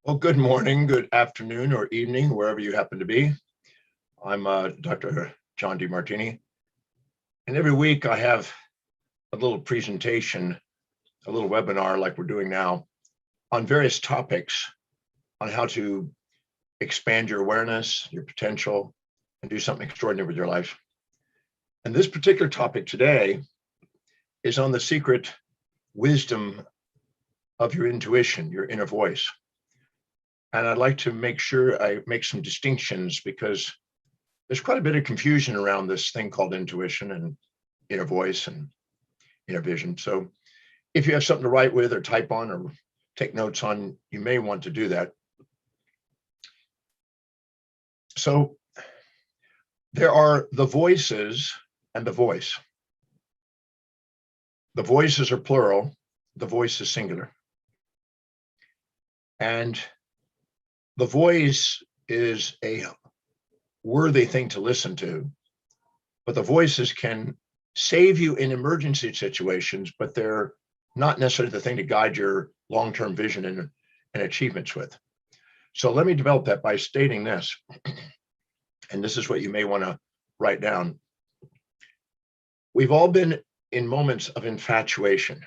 Well, good morning, good afternoon, or evening, wherever you happen to be. I'm Dr. John Demartini, and every week I have a little presentation, a little webinar like we're doing now on various topics on how to expand your awareness, your potential, and do something extraordinary with your life. And this particular topic today is on the secret wisdom of your intuition, your inner voice. And I'd like to make sure I make some distinctions because there's quite a bit of confusion around this thing called intuition and inner voice and inner vision. So if you have something to write with or type on or take notes on, you may want to do that. So there are the voices and the voice. The voices are plural, the voice is singular. And the voice is a worthy thing to listen to, but the voices can save you in emergency situations, but they're not necessarily the thing to guide your long-term vision and achievements with. So let me develop that by stating this, and this is what you may want to write down. We've all been in moments of infatuation,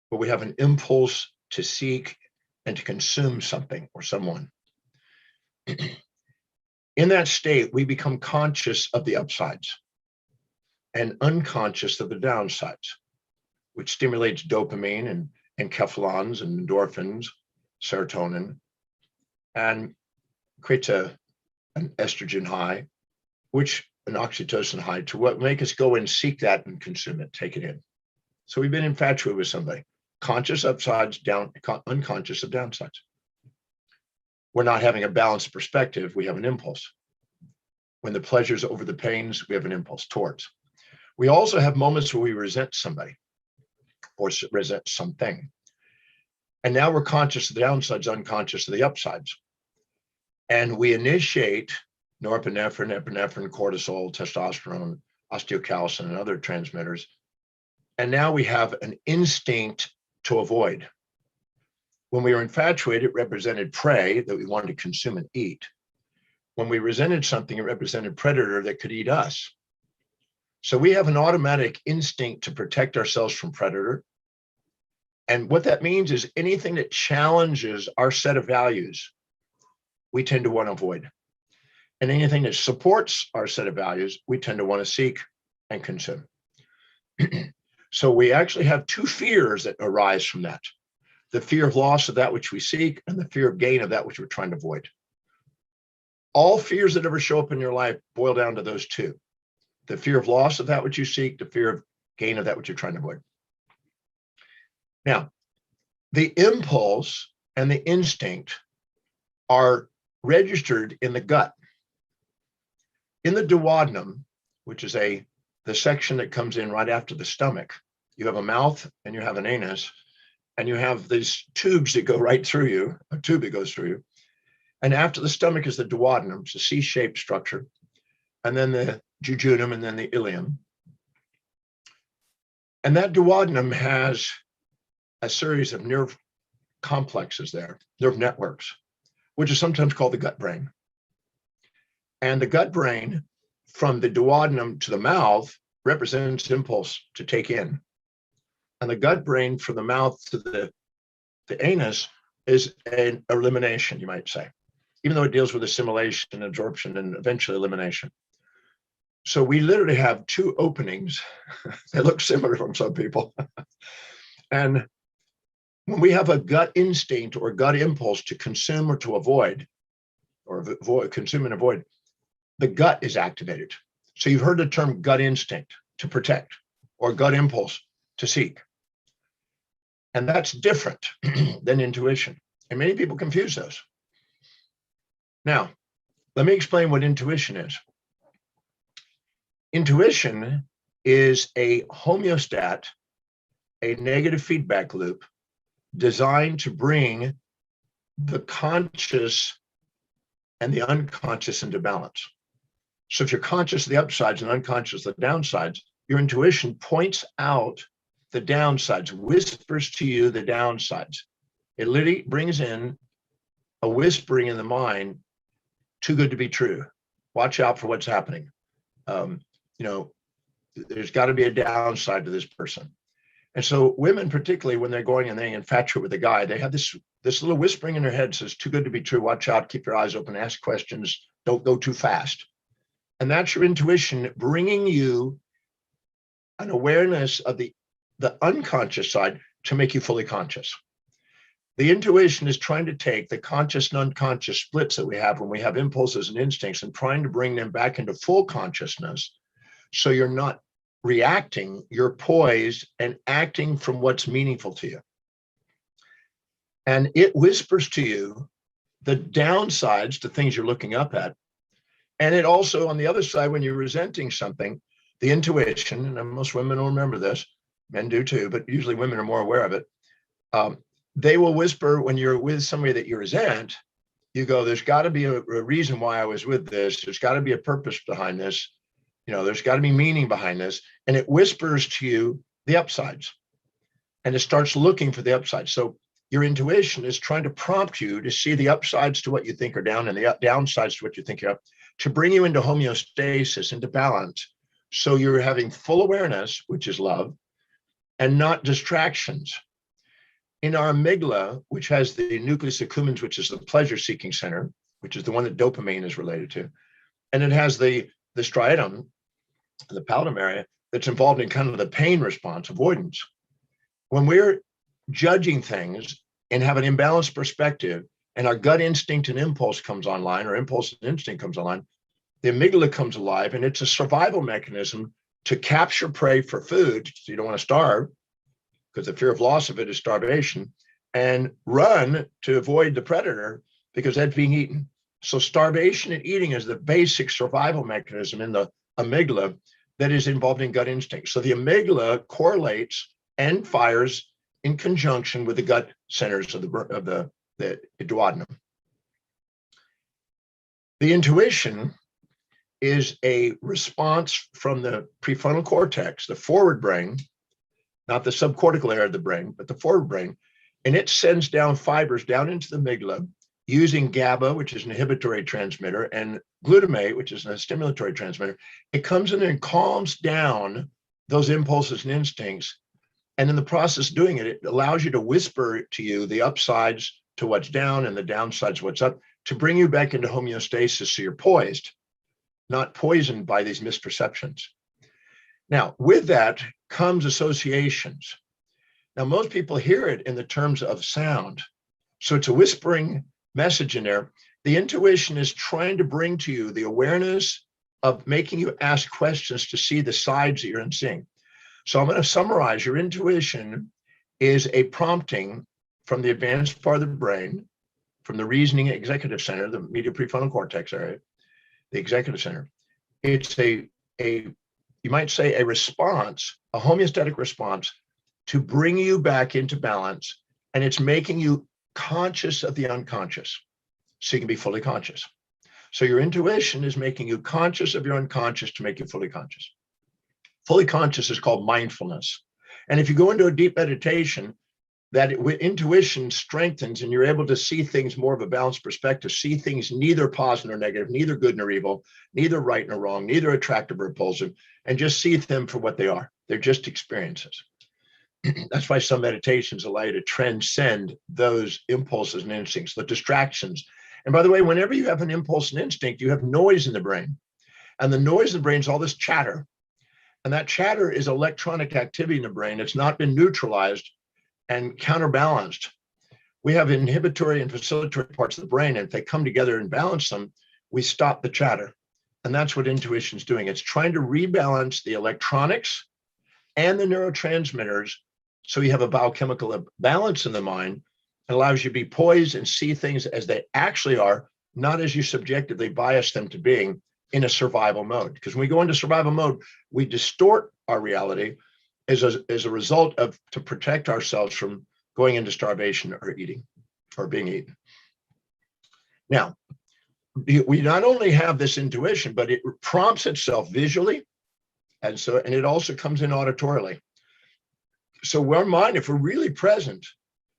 where we have an impulse to seek and to consume something or someone. In that state, we become conscious of the upsides and unconscious of the downsides, which stimulates dopamine and enkephalons and endorphins, serotonin, and creates an estrogen high, which an oxytocin high, to what make us go and seek that and consume it, take it in. So we've been infatuated with somebody. Conscious upsides, unconscious of downsides. We're not having a balanced perspective, we have an impulse. When the pleasures over the pains, we have an impulse towards. We also have moments where we resent somebody or resent something. And now we're conscious of the downsides, unconscious of the upsides. And we initiate norepinephrine, epinephrine, cortisol, testosterone, osteocalcin, and other transmitters. And now we have an instinct to avoid. When we were infatuated, it represented prey that we wanted to consume and eat. When we resented something, it represented predator that could eat us. So we have an automatic instinct to protect ourselves from predator. And what that means is anything that challenges our set of values, we tend to want to avoid. And anything that supports our set of values, we tend to want to seek and consume. So we actually have two fears that arise from that. The fear of loss of that which we seek and the fear of gain of that which we're trying to avoid. All fears that ever show up in your life boil down to those two. The fear of loss of that which you seek, the fear of gain of that which you're trying to avoid. Now, the impulse and the instinct are registered in the gut. In the duodenum, which is the section that comes in right after the stomach, you have a mouth and you have an anus, and you have these tubes that go right through you, a tube that goes through you. And after the stomach is the duodenum, it's a C-shaped structure, and then the jejunum, and then the ileum. And that duodenum has a series of nerve complexes there, nerve networks, which is sometimes called the gut brain. And the gut brain, from the duodenum to the mouth, represents impulse to take in. And the gut brain from the mouth to the anus is an elimination, you might say, even though it deals with assimilation, absorption, and eventually elimination. So we literally have two openings. They look similar from some people. And when we have a gut instinct or gut impulse to consume or to avoid, or consume and avoid, the gut is activated. So you've heard the term gut instinct, to protect, or gut impulse, to seek. And that's different than intuition. And many people confuse those. Now, let me explain what intuition is. Intuition is a homeostat, a negative feedback loop designed to bring the conscious and the unconscious into balance. So if you're conscious of the upsides and unconscious of the downsides, your intuition points out the downsides, whispers to you the downsides. It literally brings in a whispering in the mind, too good to be true. Watch out for what's happening. You know, there's got to be a downside to this person. And so women, particularly when they're going and they infatuate with a guy, they have this little whispering in their head says, too good to be true. Watch out, keep your eyes open, ask questions, don't go too fast. And that's your intuition bringing you an awareness of the unconscious side to make you fully conscious. The intuition is trying to take the conscious and unconscious splits that we have when we have impulses and instincts and trying to bring them back into full consciousness. So you're not reacting, you're poised and acting from what's meaningful to you. And it whispers to you the downsides to things you're looking up at. And it also, on the other side, when you're resenting something, the intuition, and most women will remember this, men do too, but usually women are more aware of it. They will whisper when you're with somebody that you resent, you go, there's got to be a reason why I was with this. There's got to be a purpose behind this. You know, there's got to be meaning behind this. And it whispers to you the upsides. And it starts looking for the upsides. So your intuition is trying to prompt you to see the upsides to what you think are down and the downsides to what you think are up, to bring you into homeostasis, into balance. So you're having full awareness, which is love, and not distractions. In our amygdala, which has the nucleus accumbens, which is the pleasure-seeking center, which is the one that dopamine is related to, and it has the striatum, the pallidum area, that's involved in kind of the pain response, avoidance. When we're judging things and have an imbalanced perspective, and our gut instinct and impulse comes online, or impulse and instinct comes online, the amygdala comes alive, and it's a survival mechanism to capture prey for food, so you don't want to starve, because the fear of loss of it is starvation, and run to avoid the predator because that's being eaten. So starvation and eating is the basic survival mechanism in the amygdala that is involved in gut instinct. So the amygdala correlates and fires in conjunction with the gut centers of the duodenum. The intuition is a response from the prefrontal cortex, the forward brain, not the subcortical area of the brain, but the forward brain. And it sends down fibers down into the amygdala using GABA, which is an inhibitory transmitter, and glutamate, which is a stimulatory transmitter. It comes in and calms down those impulses and instincts. And in the process of doing it, it allows you to whisper to you the upsides to what's down and the downsides to what's up, to bring you back into homeostasis so you're poised, not poisoned by these misperceptions. Now, with that comes associations. Now, most people hear it in the terms of sound. So it's a whispering message in there. The intuition is trying to bring to you the awareness of making you ask questions to see the sides that you're in seeing. So I'm going to summarize. Your intuition is a prompting from the advanced part of the brain, from the reasoning executive center, the medial prefrontal cortex area, the executive center. It's you might say a response, a homeostatic response to bring you back into balance. And it's making you conscious of the unconscious so you can be fully conscious. So your intuition is making you conscious of your unconscious to make you fully conscious. Fully conscious is called mindfulness. And if you go into a deep meditation, that intuition strengthens and you're able to see things more of a balanced perspective, see things neither positive nor negative, neither good nor evil, neither right nor wrong, neither attractive or repulsive, and just see them for what they are. They're just experiences. That's why some meditations allow you to transcend those impulses and instincts, the distractions. And by the way, whenever you have an impulse and instinct, you have noise in the brain. And the noise in the brain is all this chatter. And that chatter is electronic activity in the brain. It's not been neutralized and counterbalanced. We have inhibitory and facilitatory parts of the brain. And if they come together and balance them, we stop the chatter. And that's what intuition is doing. It's trying to rebalance the electronics and the neurotransmitters so you have a biochemical balance in the mind. It allows you to be poised and see things as they actually are, not as you subjectively bias them to being in a survival mode. Because when we go into survival mode, we distort our reality as a result of to protect ourselves from going into starvation or eating or being eaten. Now, we not only have this intuition, but it prompts itself visually, and it also comes in auditorily. So our mind, if we're really present,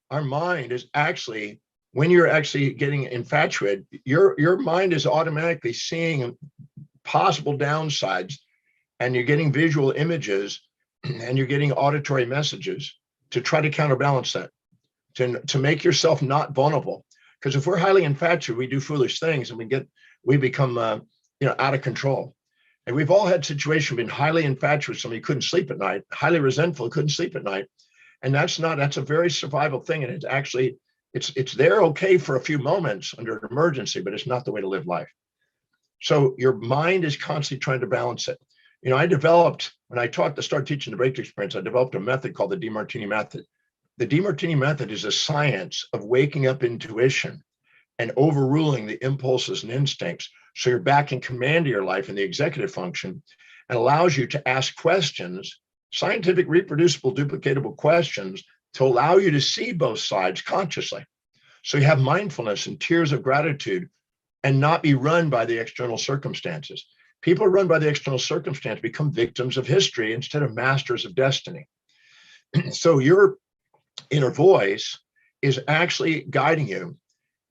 our mind is actually when you're actually getting infatuated, your mind is automatically seeing possible downsides, and you're getting visual images and you're getting auditory messages to try to counterbalance that, to make yourself not vulnerable. Because if we're highly infatuated, we do foolish things and we become out of control. And we've all had situations, been highly infatuated, somebody couldn't sleep at night, highly resentful, couldn't sleep at night. And that's a very survival thing. And it's actually, it's there okay for a few moments under an emergency, but it's not the way to live life. So your mind is constantly trying to balance it. I developed, when I started teaching the breakthrough experience, I developed a method called the Demartini method. The Demartini method is a science of waking up intuition and overruling the impulses and instincts. So you're back in command of your life in the executive function, and allows you to ask questions, scientific, reproducible, duplicatable questions, to allow you to see both sides consciously. So you have mindfulness and tears of gratitude, and not be run by the external circumstances. People who are run by the external circumstance become victims of history instead of masters of destiny. So your inner voice is actually guiding you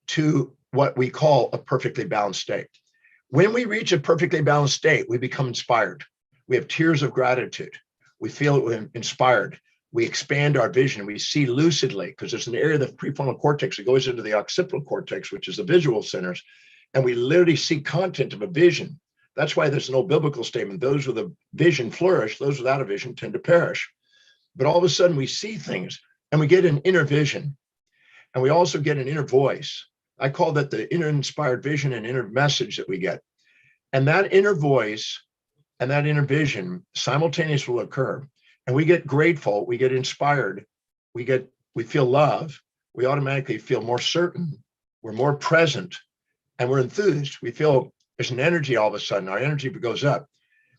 to what we call a perfectly balanced state. When we reach a perfectly balanced state, we become inspired. We have tears of gratitude. We feel inspired. We expand our vision. We see lucidly, because there's an area of the prefrontal cortex that goes into the occipital cortex, which is the visual centers. And we literally see content of a vision. That's why there's an old biblical statement: those with a vision flourish, those without a vision tend to perish. But all of a sudden we see things, and we get an inner vision. And we also get an inner voice. I call that the inner inspired vision and inner message that we get. And that inner voice and that inner vision simultaneously will occur. And we get grateful, we get inspired, we feel love, we automatically feel more certain, we're more present, and we're enthused. We feel there's an energy all of a sudden. Our energy goes up,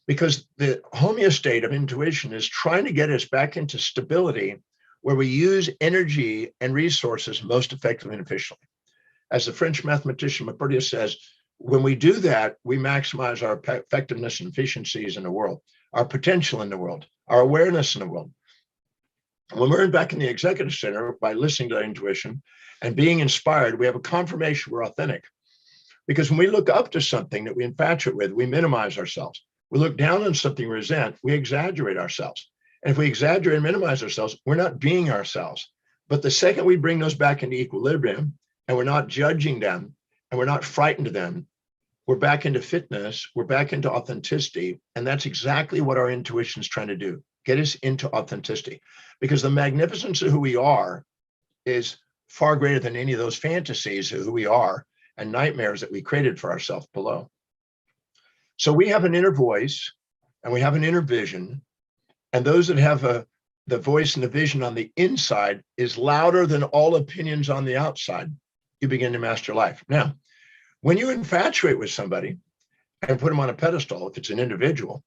because the homeostate of intuition is trying to get us back into stability, where we use energy and resources most effectively and efficiently. As the French mathematician Maupertuis says, when we do that, we maximize our effectiveness and efficiencies in the world, our potential in the world, our awareness in the world. When we're back in the executive center, by listening to our intuition and being inspired, we have a confirmation we're authentic. Because when we look up to something that we infatuate with, we minimize ourselves. We look down on something we resent, we exaggerate ourselves. And if we exaggerate and minimize ourselves, we're not being ourselves. But the second we bring those back into equilibrium, and we're not judging them, and we're not frightened of them, we're back into fitness, we're back into authenticity. And that's exactly what our intuition is trying to do, get us into authenticity. Because the magnificence of who we are is far greater than any of those fantasies of who we are and nightmares that we created for ourselves below. So we have an inner voice and we have an inner vision. And those that have the voice and the vision on the inside is louder than all opinions on the outside. You begin to master life. Now, when you infatuate with somebody and put them on a pedestal, if it's an individual,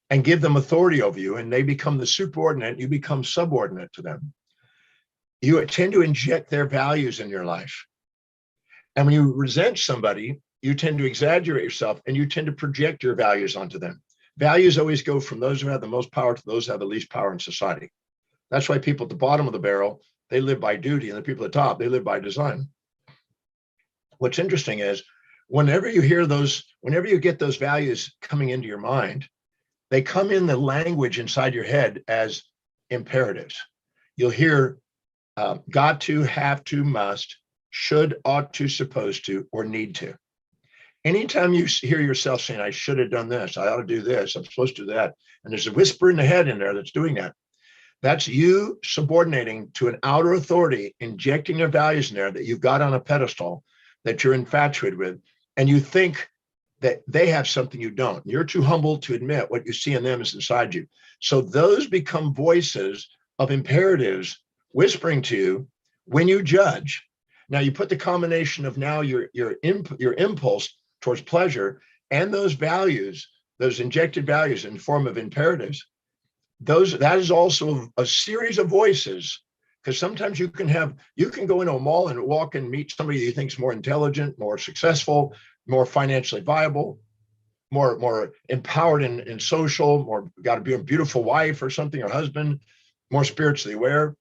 and give them authority over you, and they become the superordinate, you become subordinate to them. You tend to inject their values in your life. And when you resent somebody, you tend to exaggerate yourself, and you tend to project your values onto them. Values always go from those who have the most power to those who have the least power in society. That's why people at the bottom of the barrel, they live by duty, and the people at the top, they live by design. What's interesting is whenever you get those values coming into your mind, they come in the language inside your head as imperatives. You'll hear got to, have to, must, should, ought to, supposed to, or need to. Anytime you hear yourself saying, I should have done this, I ought to do this, I'm supposed to do that, and there's a whisper in the head in there that's doing that, that's you subordinating to an outer authority, injecting their values in there that you've got on a pedestal that you're infatuated with, and you think that they have something you don't. You're too humble to admit what you see in them is inside you. So those become voices of imperatives whispering to you when you judge. Now you put the combination of now your impulse towards pleasure and those values, those injected values in the form of imperatives. That is also a series of voices, because sometimes you can go into a mall and walk and meet somebody you think is more intelligent, more successful, more financially viable, more empowered in social, more got to be a beautiful wife or something, or husband, more spiritually aware.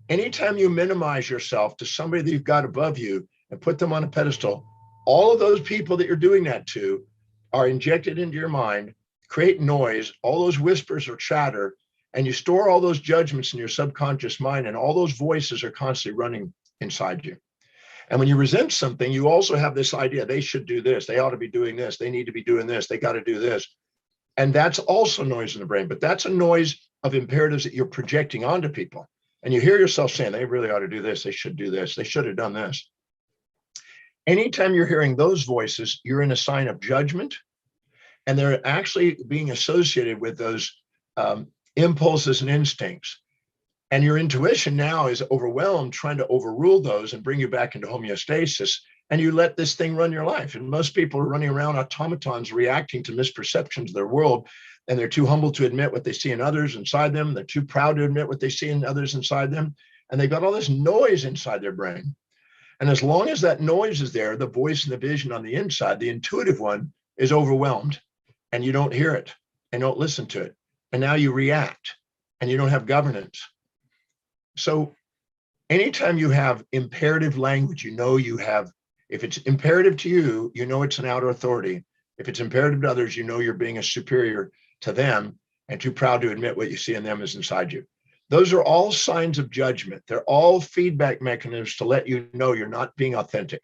Anytime you minimize yourself to somebody that you've got above you, and put them on a pedestal, all of those people that you're doing that to are injected into your mind, create noise, all those whispers or chatter, and you store all those judgments in your subconscious mind, and all those voices are constantly running inside you. And when you resent something, you also have this idea, they should do this, they ought to be doing this, they need to be doing this, they got to do this. And that's also noise in the brain, but that's a noise of imperatives that you're projecting onto people. And you hear yourself saying, they really ought to do this, they should do this, they should have done this. Anytime you're hearing those voices, you're in a sign of judgment, and they're actually being associated with those impulses and instincts. And your intuition now is overwhelmed, trying to overrule those and bring you back into homeostasis. And you let this thing run your life. And most people are running around automatons, reacting to misperceptions of their world. And they're too humble to admit what they see in others inside them. They're too proud to admit what they see in others inside them. And they've got all this noise inside their brain. And as long as that noise is there, the voice and the vision on the inside, the intuitive one, is overwhelmed. And you don't hear it and don't listen to it. And now you react and you don't have governance. So anytime you have imperative language, you know you have, if it's imperative to you, you know it's an outer authority. If it's imperative to others, you know you're being a superior to them and too proud to admit what you see in them is inside you. Those are all signs of judgment. They're all feedback mechanisms to let you know you're not being authentic.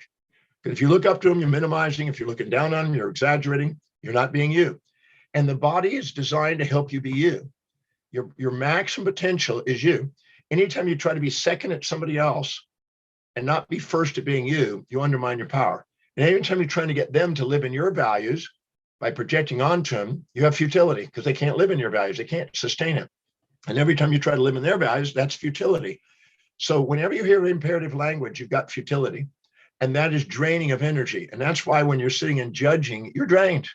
Because if you look up to them, you're minimizing. If you're looking down on them, you're exaggerating. You're not being you. And the body is designed to help you be you. Your maximum potential is you. Anytime you try to be second at somebody else and not be first at being you, you undermine your power. And anytime you're trying to get them to live in your values by projecting onto them, you have futility because they can't live in your values. They can't sustain it. And every time you try to live in their values, that's futility. So whenever you hear imperative language, you've got futility. And that is draining of energy. And that's why when you're sitting and judging, you're drained.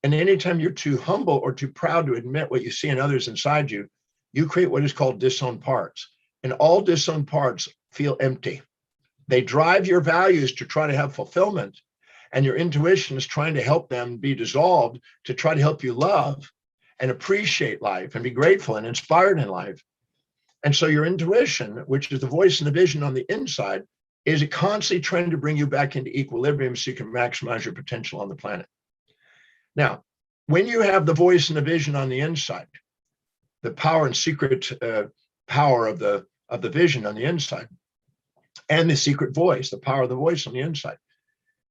And anytime you're too humble or too proud to admit what you see in others inside you, you create what is called disowned parts. And all disowned parts feel empty. They drive your values to try to have fulfillment. And your intuition is trying to help them be dissolved to try to help you love and appreciate life and be grateful and inspired in life. And so your intuition, which is the voice and the vision on the inside, is constantly trying to bring you back into equilibrium so you can maximize your potential on the planet. Now, when you have the voice and the vision on the inside, the power and secret power of the vision on the inside, and the secret voice, the power of the voice on the inside.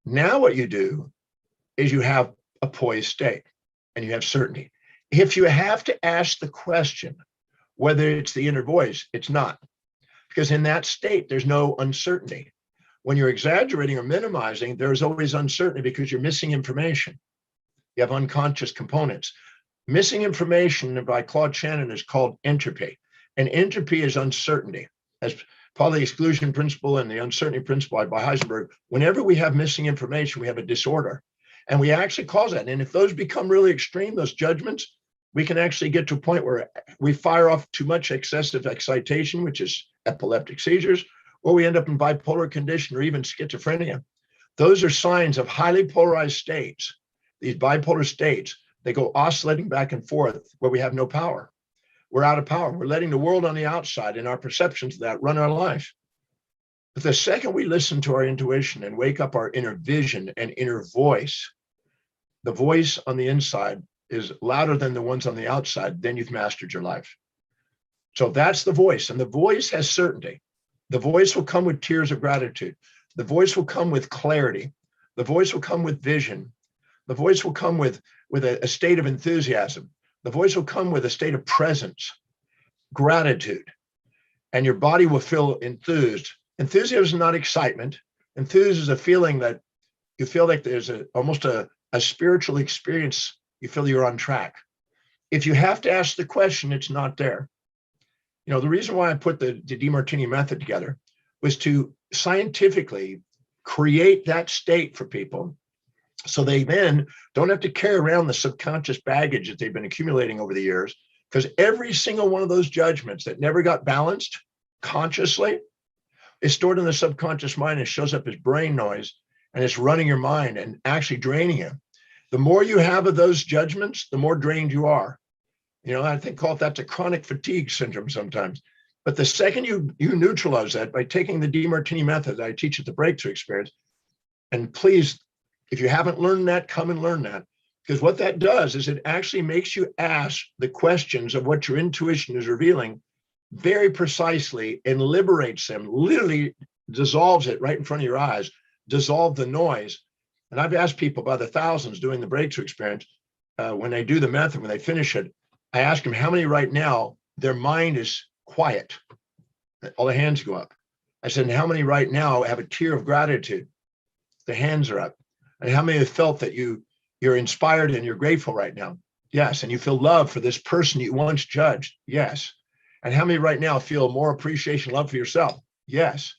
Now what you do is you have a poised state and you have certainty. If you have to ask the question whether it's the inner voice, it's not. Because in that state, there's no uncertainty. When you're exaggerating or minimizing, there's always uncertainty because you're missing information. You have unconscious components. Missing information by Claude Shannon is called entropy. And entropy is uncertainty. As part of the exclusion principle and the uncertainty principle by Heisenberg, whenever we have missing information, we have a disorder. And we actually cause that. And if those become really extreme, those judgments, we can actually get to a point where we fire off too much excessive excitation, which is epileptic seizures, or we end up in bipolar condition or even schizophrenia. Those are signs of highly polarized states. These bipolar states, they go oscillating back and forth where we have no power. We're out of power. We're letting the world on the outside and our perceptions of that run our life. But the second we listen to our intuition and wake up our inner vision and inner voice, the voice on the inside is louder than the ones on the outside, then you've mastered your life. So that's the voice. And the voice has certainty. The voice will come with tears of gratitude. The voice will come with clarity. The voice will come with vision. The voice will come with a state of enthusiasm. The voice will come with a state of presence, gratitude, and your body will feel enthused. Enthusiasm is not excitement. Enthused is a feeling that you feel like there's almost a spiritual experience. You feel you're on track. If you have to ask the question, it's not there. You know, the reason why I put the Demartini method together was to scientifically create that state for people so they then don't have to carry around the subconscious baggage that they've been accumulating over the years, because every single one of those judgments that never got balanced consciously is stored in the subconscious mind and shows up as brain noise, and it's running your mind and actually draining you. The more you have of those judgments, the more drained you are. You know, I think that's a chronic fatigue syndrome sometimes. But the second you neutralize that by taking the Demartini method that I teach at the Breakthrough Experience, and please, if you haven't learned that, come and learn that. Because what that does is it actually makes you ask the questions of what your intuition is revealing very precisely and liberates them, literally dissolves it right in front of your eyes, dissolve the noise. And I've asked people by the thousands doing the Breakthrough Experience, when they do the method, when they finish it, I ask them how many right now their mind is quiet. All the hands go up. I said, and how many right now have a tear of gratitude? The hands are up. And how many have felt that you're inspired and you're grateful right now? Yes. And you feel love for this person you once judged? Yes. And how many right now feel more appreciation, love for yourself? Yes.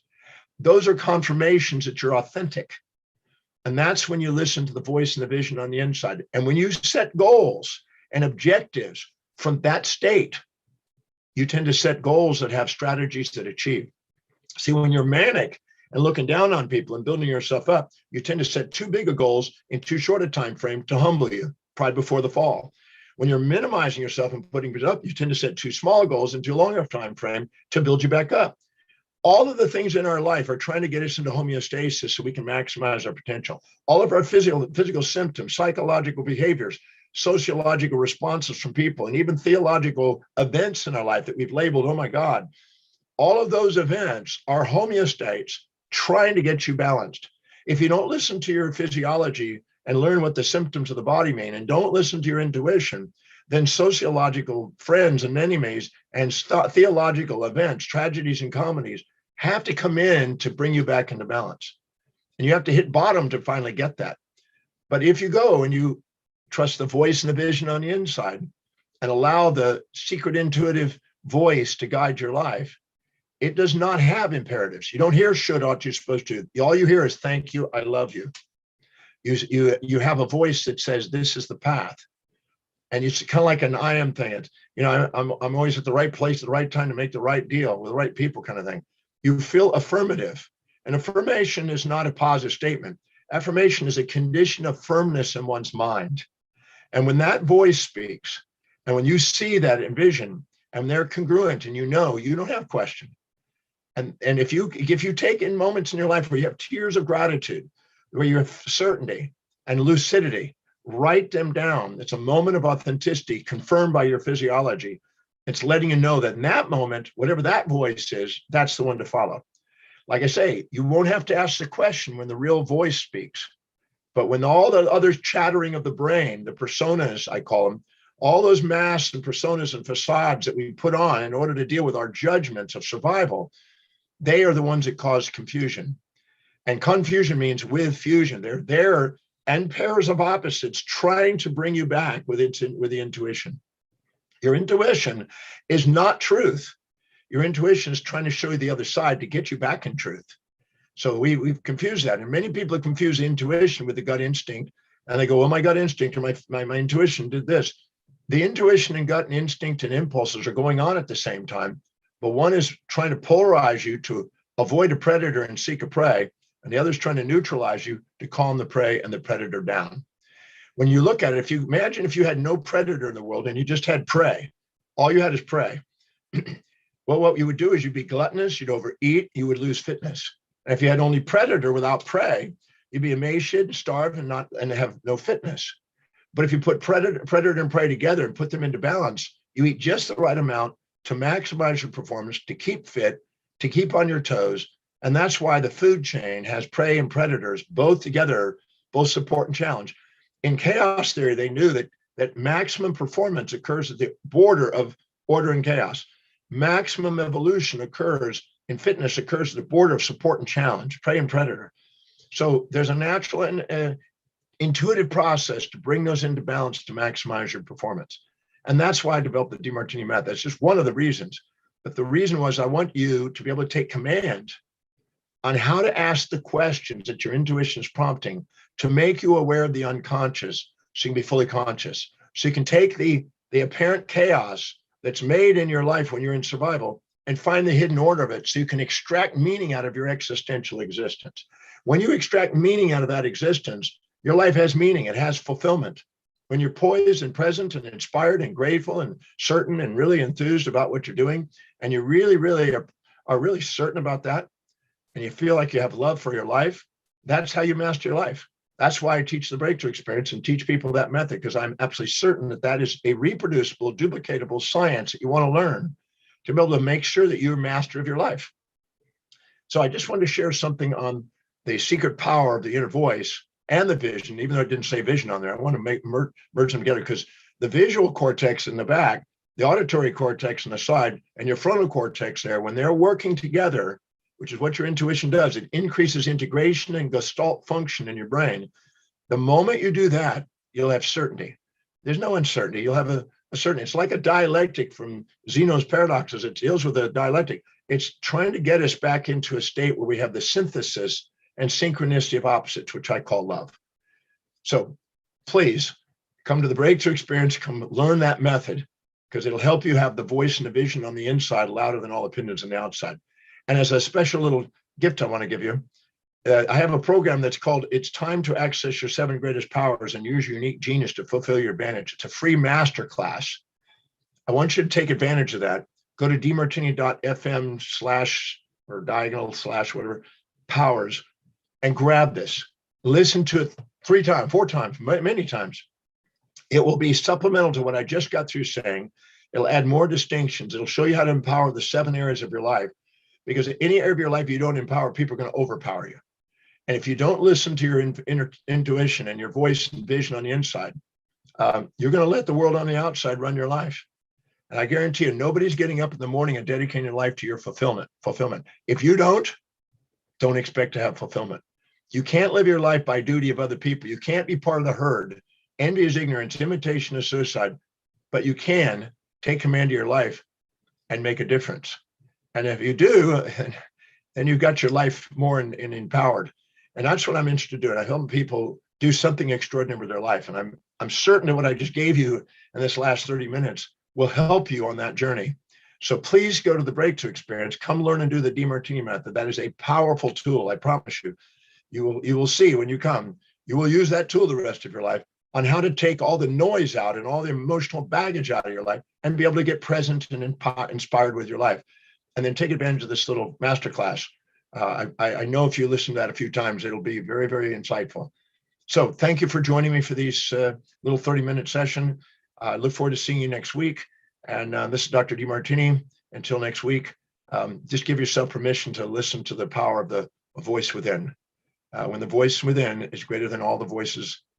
Those are confirmations that you're authentic. And that's when you listen to the voice and the vision on the inside. And when you set goals and objectives from that state, you tend to set goals that have strategies that achieve. See, when you're manic and looking down on people and building yourself up, you tend to set too big of goals in too short a time frame to humble you, pride before the fall. When you're minimizing yourself and putting it up, you tend to set too small goals in too long a time frame to build you back up. All of the things in our life are trying to get us into homeostasis so we can maximize our potential. All of our physical symptoms, psychological behaviors, sociological responses from people, and even theological events in our life that we've labeled, oh my God, all of those events are homeostates trying to get you balanced. If you don't listen to your physiology and learn what the symptoms of the body mean, and don't listen to your intuition, then sociological friends and enemies and theological events, tragedies and comedies have to come in to bring you back into balance. And you have to hit bottom to finally get that. But if you go and you trust the voice and the vision on the inside and allow the secret intuitive voice to guide your life, it does not have imperatives. You don't hear should, ought, you're supposed to. All you hear is thank you, I love you. You have a voice that says this is the path. And it's kind of like an I am thing. It's, I'm always at the right place at the right time to make the right deal with the right people kind of thing. You feel affirmative. And affirmation is not a positive statement. Affirmation is a condition of firmness in one's mind. And when that voice speaks, and when you see that in vision, and they're congruent, and you don't have question. And if you take in moments in your life where you have tears of gratitude, where you have certainty and lucidity, write them down. It's a moment of authenticity confirmed by your physiology. It's letting you know that in that moment, whatever that voice is, that's the one to follow. Like I say, you won't have to ask the question when the real voice speaks. But when all the other chattering of the brain, the personas, I call them, all those masks and personas and facades that we put on in order to deal with our judgments of survival, they are the ones that cause confusion. And confusion means with fusion. They're there and pairs of opposites trying to bring you back with the intuition. Your intuition is not truth. Your intuition is trying to show you the other side to get you back in truth. So we've confused that. And many people have confused intuition with the gut instinct. And they go, well, my gut instinct or my intuition did this. The intuition and gut and instinct and impulses are going on at the same time. But one is trying to polarize you to avoid a predator and seek a prey. And the other is trying to neutralize you to calm the prey and the predator down. When you look at it, if you imagine if you had no predator in the world and you just had prey, all you had is prey. Well, what you would do is you'd be gluttonous, you'd overeat, you would lose fitness. And if you had only predator without prey, you'd be emaciated, starved, and have no fitness. But if you put predator and prey together and put them into balance, you eat just the right amount to maximize your performance, to keep fit, to keep on your toes. And that's why the food chain has prey and predators both together, both support and challenge. In chaos theory, they knew that maximum performance occurs at the border of order and chaos. Maximum evolution occurs in fitness, occurs at the border of support and challenge, prey and predator. So there's a natural and intuitive process to bring those into balance to maximize your performance. And that's why I developed the Demartini method. That's just one of the reasons. But the reason was I want you to be able to take command on how to ask the questions that your intuition is prompting to make you aware of the unconscious so you can be fully conscious. So you can take the apparent chaos that's made in your life when you're in survival and find the hidden order of it so you can extract meaning out of your existential existence. When you extract meaning out of that existence, your life has meaning, it has fulfillment. when you're poised and present and inspired and grateful and certain and really enthused about what you're doing, and you really are really certain about that, and you feel like you have love for your life, that's how you master your life. That's why I teach the breakthrough experience and teach people that method, because I'm absolutely certain that that is a reproducible, duplicatable science that you want to learn to be able to make sure that you're master of your life. So I just wanted to share something on the secret power of the inner voice and the vision, even though it didn't say vision on there. I want to merge them together, because the visual cortex in the back, the auditory cortex on the side, and your frontal cortex there, when they're working together, which is what your intuition does, it increases integration and gestalt function in your brain. The moment you do that, you'll have certainty. There's no uncertainty. You'll have a certainty. It's like a dialectic from Zeno's paradoxes. It deals with a dialectic. It's trying to get us back into a state where we have the synthesis and synchronicity of opposites, which I call love. So please come to the breakthrough experience, come learn that method, because it'll help you have the voice and the vision on the inside louder than all opinions on the outside. And as a special little gift I want to give you, I have a program that's called It's Time to Access Your 7 Greatest Powers and Use Your Unique Genius to Fulfill Your Advantage. It's a free masterclass. I want you to take advantage of that. Go to demartini.fm/ or diagonal/ whatever powers and grab this. Listen to it 3 times, 4 times, many times. It will be supplemental to what I just got through saying. It'll add more distinctions. It'll show you how to empower the 7 areas of your life, because any area of your life you don't empower, people are going to overpower you. And if you don't listen to your intuition and your voice and vision on the inside, you're going to let the world on the outside run your life. And I guarantee you, nobody's getting up in the morning and dedicating your life to your fulfillment. If you don't expect to have fulfillment. You can't live your life by duty of other people. You can't be part of the herd. Envy is ignorance, imitation is suicide, but you can take command of your life and make a difference. And if you do, then you've got your life more empowered. And that's what I'm interested in doing. I help people do something extraordinary with their life. And I'm certain that what I just gave you in this last 30 minutes will help you on that journey. So please go to the breakthrough experience. Come learn and do the Demartini method. That is a powerful tool. I promise you. You will see when you come. You will use that tool the rest of your life on how to take all the noise out and all the emotional baggage out of your life and be able to get present and inspired with your life. And then take advantage of this little masterclass. I know if you listen to that a few times, it'll be very, very insightful. So thank you for joining me for these little 30-minute session. I look forward to seeing you next week. And this is Dr. Demartini. Until next week, just give yourself permission to listen to the power of the voice within. When the voice within is greater than all the voices